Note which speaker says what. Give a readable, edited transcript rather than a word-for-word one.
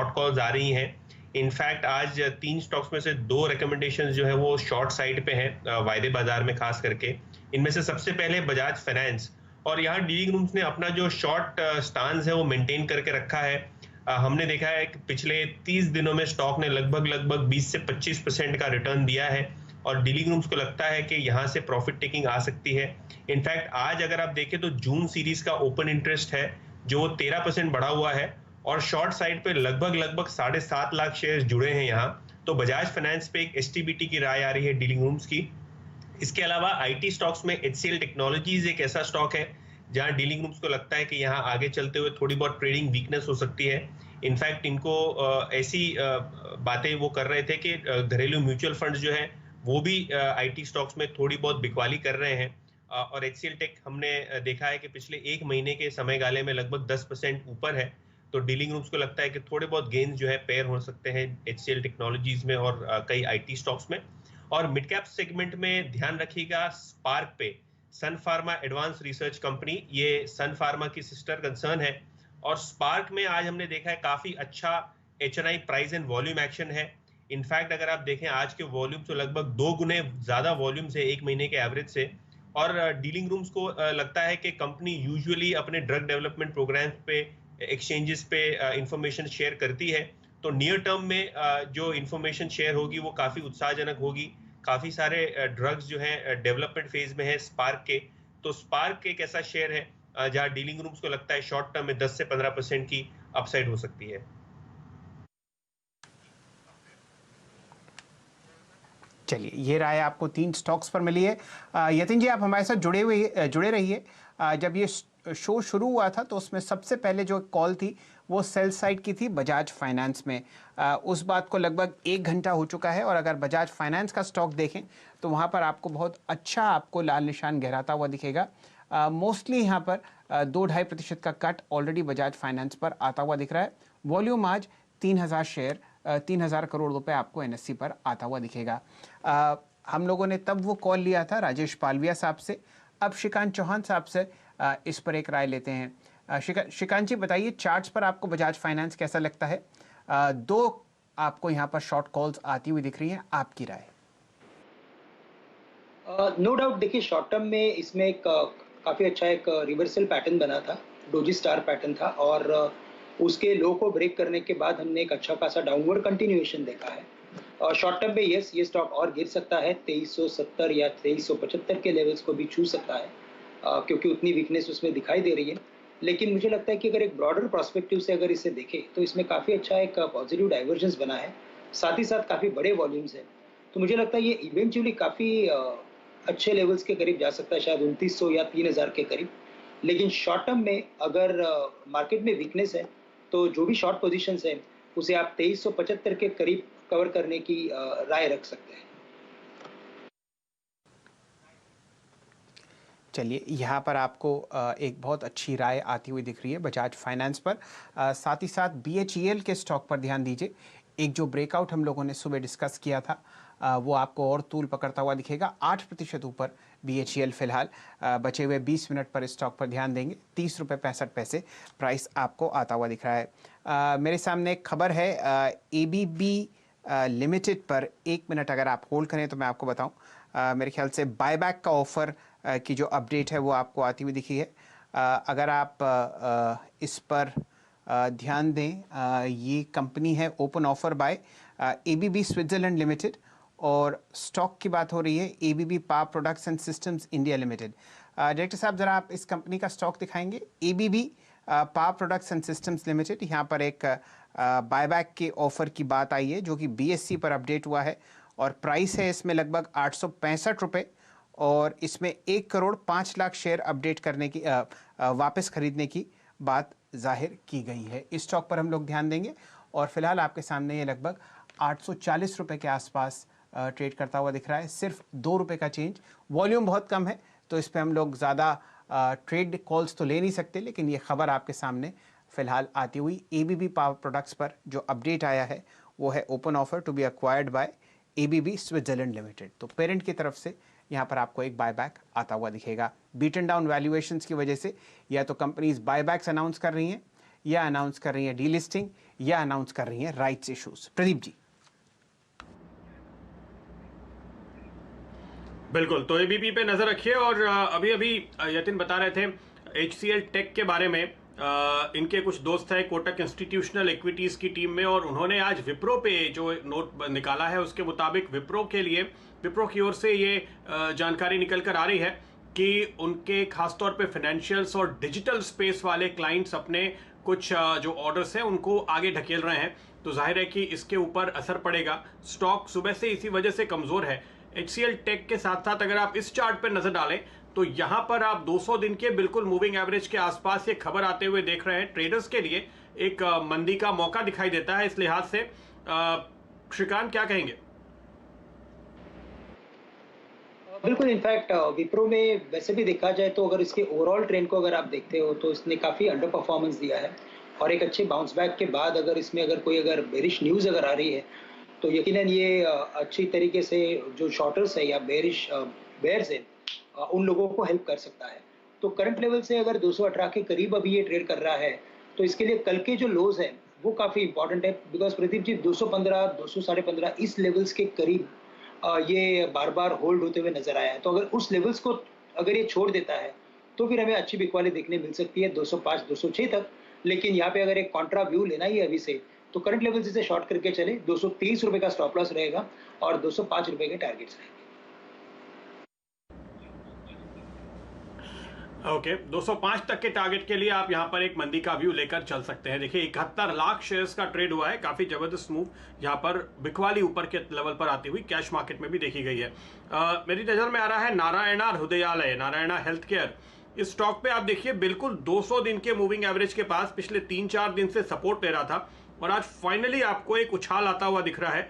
Speaker 1: Short calls आ रही हैं। In fact आज 3 स्टॉक्स में से 2 रिकमेंडेशंस जो है वो शॉर्ट साइड पे हैं वायदे बाजार में खास करके। इनमें से सबसे पहले बजाज फाइनेंस, और यहाँ डीलिंग रूम्स ने अपना जो शॉर्ट स्टांस है वो मेंटेन करके रखा है। हमने देखा है कि पिछले 30 दिनों में स्टॉक ने लगभग 20 से 25% का रिटर्न दिया है, और डीलिंग रूम्स को लगता है कि यहाँ से प्रॉफिट टेकिंग आ सकती है। इनफैक्ट आज अगर आप देखें तो जून सीरीज का ओपन इंटरेस्ट है जो 13% बढ़ा हुआ है, और शॉर्ट साइड पे लगभग 7.5 लाख शेयर जुड़े हैं यहाँ। तो बजाज फाइनेंस पे एक एसटीबीटी की राय आ रही है डीलिंग रूम्स की। इसके अलावा आईटी स्टॉक्स में एचसीएल टेक्नोलॉजीज एक ऐसा स्टॉक है जहां डीलिंग रूम्स को लगता है कि यहां आगे चलते हुए थोड़ी बहुत ट्रेडिंग वीकनेस हो सकती है। इनफैक्ट इनको ऐसी बातें वो कर रहे थे कि घरेलू म्यूचुअल फंड्स जो है वो भी आईटी स्टॉक्स में थोड़ी बहुत बिकवाली कर रहे हैं। और एचसीएल टेक हमने देखा है कि पिछले 1 महीने के समय गाले में लगभग 10% ऊपर है। तो डीलिंग रूम्स को लगता है कि थोड़े बहुत गेन्स जो है पेयर हो सकते हैं एचसीएल टेक्नोलॉजीज में और कई आईटी स्टॉक्स में। और मिड कैप सेगमेंट में ध्यान रखिएगा स्पार्क पे, सन फार्मा एडवांस रिसर्च कंपनी, ये सन फार्मा की सिस्टर कंसर्न है। और स्पार्क में आज हमने देखा है काफी अच्छा HNI price and volume action है। इनफैक्ट अगर आप देखें आज के वॉल्यूम तो लगभग 2 गुने ज्यादा वॉल्यूम से 1 महीने के एवरेज से। और डीलिंग रूम्स को लगता है कि कंपनी यूजुअली अपने ड्रग डेवलपमेंट प्रोग्राम पे एक्सचेंजेस पे इंफॉर्मेशन शेयर करती है। तो नियर टर्म में जो इंफॉर्मेशन शेयर होगी वो काफी उत्साहजनक होगी। काफी सारे ड्रग्स जो हैं डेवलपमेंट फेज में है स्पार्क के। तो स्पार्क एक ऐसा शेयर है जहां डीलिंग रूम्स को लगता है शॉर्ट टर्म में 10 से 15% की अपसाइड हो सकती है।
Speaker 2: चलिए, ये राय आपको 3 स्टॉक्स पर मिली है। यतिन जी, आप हमारे साथ जुड़े रहिए। जब ये शो शुरू हुआ था तो उसमें सबसे पहले जो कॉल थी वो सेल साइड की थी बजाज फाइनेंस में। उस बात को लगभग 1 घंटा हो चुका है, और अगर बजाज फाइनेंस का स्टॉक देखें तो वहाँ पर आपको बहुत अच्छा आपको लाल निशान गहराता हुआ दिखेगा। मोस्टली यहाँ पर 2-2.5% का कट ऑलरेडी बजाज फाइनेंस पर आता हुआ दिख रहा है। वॉल्यूम आज 3,000 शेयर, 3,000 करोड़ रुपए आपको एनएससी पर आता हुआ दिखेगा। हम लोगों ने तब वो कॉल लिया था राजेश पालविया साहब से। अब श्रीकांत चौहान साहब से इस पर एक राय लेते हैं। श्रीकांत जी, बताइए चार्ट्स पर आपको बजाज फाइनेंस कैसा लगता है? 2 आपको यहाँ पर शॉर्ट कॉल्स आती हुई दिख रही हैं, आपकी राय?
Speaker 3: नो डाउट, देखिए शॉर्ट टर्म में इसमें एक काफ़ी अच्छा एक रिवर्सल पैटर्न बना था, डोजी स्टार पैटर्न था, और उसके लो को ब्रेक करने के बाद हमने एक अच्छा खासा डाउनवर्ड कंटिन्यूएशन देखा है। और शॉर्ट टर्म में यस, ये स्टॉक और गिर सकता है, 2370 या 2375 के लेवल्स को भी छू सकता है, क्योंकि उतनी वीकनेस उसमें दिखाई दे रही है। लेकिन मुझे लगता है कि अगर एक ब्रॉडर पर्सपेक्टिव से अगर इसे देखें तो इसमें काफ़ी अच्छा एक पॉजिटिव डाइवर्जेंस बना है, साथ ही साथ काफ़ी बड़े वॉल्यूम्स हैं। तो मुझे लगता है ये इवेंचुअली काफ़ी अच्छे लेवल्स के करीब जा सकता है, शायद 2900 या 3000 के करीब। लेकिन शॉर्ट टर्म में अगर मार्केट में वीकनेस है तो जो भी शॉर्ट पोजीशंस हैं उसे आप 2375 के करीब कवर करने की राय रख सकते हैं।
Speaker 2: चलिए, यहाँ पर आपको एक बहुत अच्छी राय आती हुई दिख रही है बजाज फाइनेंस पर। साथ ही साथ BHEL के स्टॉक पर ध्यान दीजिए। एक जो ब्रेकआउट हम लोगों ने सुबह डिस्कस किया था वो आपको और तूल पकड़ता हुआ दिखेगा। 8% ऊपर BHEL फिलहाल। बचे हुए 20 मिनट पर स्टॉक पर ध्यान देंगे। 30 रुपये 65 पैसे प्राइस आपको आता हुआ दिख रहा है। मेरे सामने एक खबर है ABB लिमिटेड पर। 1 मिनट अगर आप होल्ड करें तो मैं आपको बताऊं। मेरे ख्याल से बायबैक का ऑफर की जो अपडेट है वो आपको आती हुई दिखी है। अगर आप इस पर ध्यान दें, ये कंपनी है open offer by ABB Switzerland limited, और स्टॉक की बात हो रही है ABB power products and systems India limited. Director साहब, ज़रा आप इस कंपनी का स्टॉक दिखाएंगे। ABB power products and systems limited, यहाँ पर एक बायबैक के ऑफर की बात आई है जो कि BSE पर अपडेट हुआ है, और प्राइस है इसमें लगभग 865 रुपये, और इसमें 1 करोड़ 5 लाख शेयर अपडेट करने की वापस खरीदने की बात जाहिर की गई है। इस स्टॉक पर हम लोग ध्यान देंगे, और फिलहाल आपके सामने ये लगभग 840 रुपये के आसपास ट्रेड करता हुआ दिख रहा है। सिर्फ 2 रुपये का चेंज, वॉल्यूम बहुत कम है तो इस पर हम लोग ज़्यादा ट्रेड कॉल्स तो ले नहीं सकते, लेकिन ये खबर आपके सामने फिलहाल आती हुई। ABB पावर प्रोडक्ट्स पर जो अपडेट आया है वो है open offer to be acquired by ABB Switzerland limited. तो पेरेंट की तरफ से यहाँ पर आपको एक बायबैक आता हुआ दिखेगा। बीटन डाउन वैल्यूएशंस की वजह से या तो कंपनीज बायबैक्स अनाउंस कर रही हैं या अनाउंस कर रही हैं डीलिस्टिंग, यह अनाउंस कर रही हैं राइट्स इश्यूज। प्रदीप जी।
Speaker 4: बिल्कुल, तो एबीपी पे नजर रखिए। और अभी अभी यतिन बता रहे थे HCL टेक के बारे में। इनके कुछ दोस्त हैं कोटक इंस्टीट्यूशनल इक्विटीज की टीम में, और उन्होंने आज विप्रो पे जो नोट निकाला है उसके मुताबिक विप्रो के लिए, विप्रो की ओर से ये जानकारी निकल कर आ रही है कि उनके खासतौर पे फाइनेंशियल्स और डिजिटल स्पेस वाले क्लाइंट्स अपने कुछ जो ऑर्डर्स हैं उनको आगे ढकेल रहे हैं। तो जाहिर है कि इसके ऊपर असर पड़ेगा। स्टॉक सुबह से इसी वजह से कमजोर है। HCL टेक के साथ साथ अगर आप इस चार्ट पर नजर डालें तो यहां पर आप 200 दिन के बिल्कुल मूविंग एवरेज के आसपास ये खबर आते हुए देख रहे हैं। ट्रेडर्स के लिए एक मंदी का मौका दिखाई देता है इस लिहाज से। श्रीकांत, क्या कहेंगे?
Speaker 3: बिल्कुल, इनफैक्ट विप्रो में वैसे भी देखा जाए तो अगर इसके ओवरऑल ट्रेंड को अगर आप देखते हो तो इसने काफ़ी अंडर परफॉर्मेंस दिया है, और एक अच्छे बाउंस बैक के बाद अगर इसमें अगर बेरिश न्यूज़ अगर आ रही है तो यकीनन ये अच्छी तरीके से जो शॉर्टर्स है या बेयर्स है उन लोगों को हेल्प कर सकता है। तो करंट लेवल से अगर 218 के करीब अभी ये ट्रेड कर रहा है तो इसके लिए कल के जो लोज है वो काफ़ी इंपॉर्टेंट है, बिकॉज प्रदीप जी 215, 215.5 इस लेवल्स के करीब ये बार बार होल्ड होते हुए नजर आया है। तो अगर उस लेवल्स को अगर ये छोड़ देता है तो फिर हमें अच्छी बिक वाली देखने मिल सकती है 205, 206 तक। लेकिन यहाँ पे अगर एक कॉन्ट्रा व्यू लेना ही है अभी से तो करंट लेवल से शॉर्ट करके चले, 230 रुपए का स्टॉप लॉस रहेगा और 205 रुपए के टारगेट्स रहेंगे।
Speaker 4: ओके, 205 तक के टारगेट के लिए आप यहां पर एक मंदी का व्यू लेकर चल सकते हैं। देखिए 71 लाख शेयर्स का ट्रेड हुआ है, काफी जबरदस्त मूव यहां पर बिकवाली ऊपर के लेवल पर आती हुई कैश मार्केट में भी देखी गई है। मेरी नजर में आ रहा है नारायणा हृदयालय, नारायणा हेल्थ केयर। इस स्टॉक पे आप देखिए बिल्कुल 200 दिन के मूविंग एवरेज के पास पिछले 3-4 दिन से सपोर्ट ले रहा था, और आज फाइनली आपको एक उछाल आता हुआ दिख रहा है।